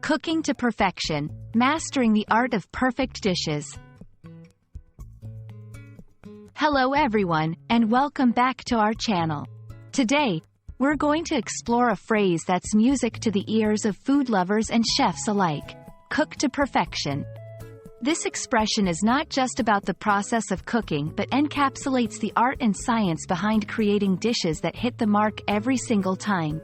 Cooking to perfection, mastering the art of perfect dishes. Hello everyone, and welcome back to our channel. Today, we're going to explore a phrase that's music to the ears of food lovers and chefs alike: cook to perfection. This expression is not just about the process of cooking but encapsulates the art and science behind creating dishes that hit the mark every single time.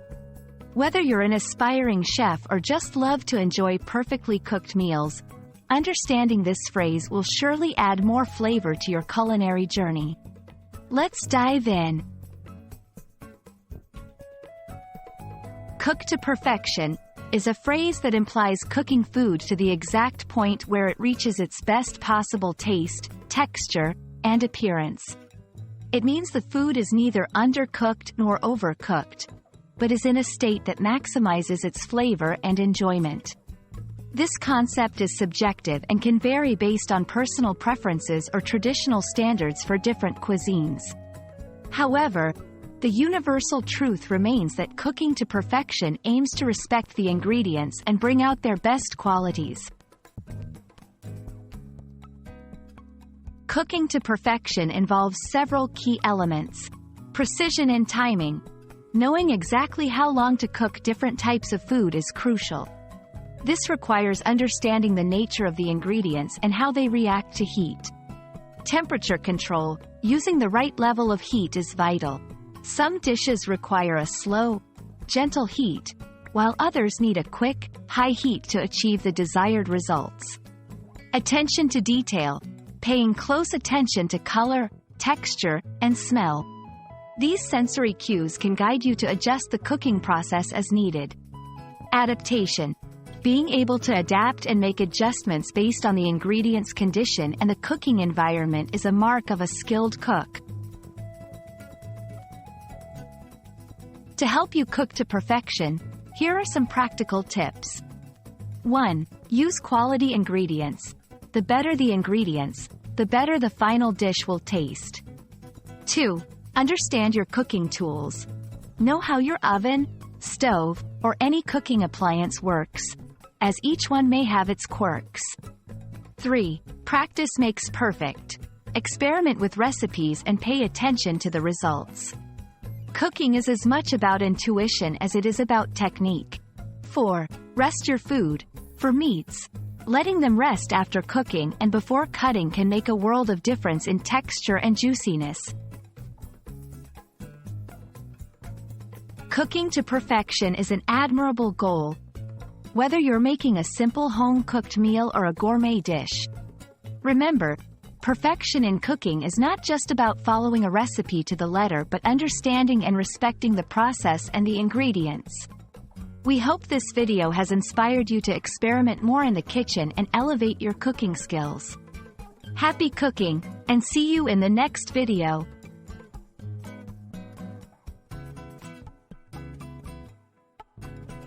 Whether you're an aspiring chef or just love to enjoy perfectly cooked meals, understanding this phrase will surely add more flavor to your culinary journey. Let's dive in. Cook to perfection is a phrase that implies cooking food to the exact point where it reaches its best possible taste, texture, and appearance. It means the food is neither undercooked nor overcooked, but is in a state that maximizes its flavor and enjoyment. This concept is subjective and can vary based on personal preferences or traditional standards for different cuisines. However, the universal truth remains that cooking to perfection aims to respect the ingredients and bring out their best qualities. Cooking to perfection involves several key elements: precision and timing. Knowing exactly how long to cook different types of food is crucial. This requires understanding the nature of the ingredients and how they react to heat. Temperature control. Using the right level of heat is vital. Some dishes require a slow, gentle heat, while others need a quick, high heat to achieve the desired results. Attention to detail. Paying close attention to color, texture, and smell. These sensory cues can guide you to adjust the cooking process as needed. Adaptation. Being able to adapt and make adjustments based on the ingredients' condition and the cooking environment is a mark of a skilled cook. To help you cook to perfection, here are some practical tips. 1. Use quality ingredients. The better the ingredients, the better the final dish will taste. 2. Understand your cooking tools. Know how your oven, stove, or any cooking appliance works, as each one may have its quirks. 3. Practice makes perfect. Experiment with recipes and pay attention to the results. Cooking is as much about intuition as it is about technique. 4. Rest your food. For meats, letting them rest after cooking and before cutting can make a world of difference in texture and juiciness. Cooking to perfection is an admirable goal, whether you're making a simple home-cooked meal or a gourmet dish. Remember, perfection in cooking is not just about following a recipe to the letter but understanding and respecting the process and the ingredients. We hope this video has inspired you to experiment more in the kitchen and elevate your cooking skills. Happy cooking, and see you in the next video.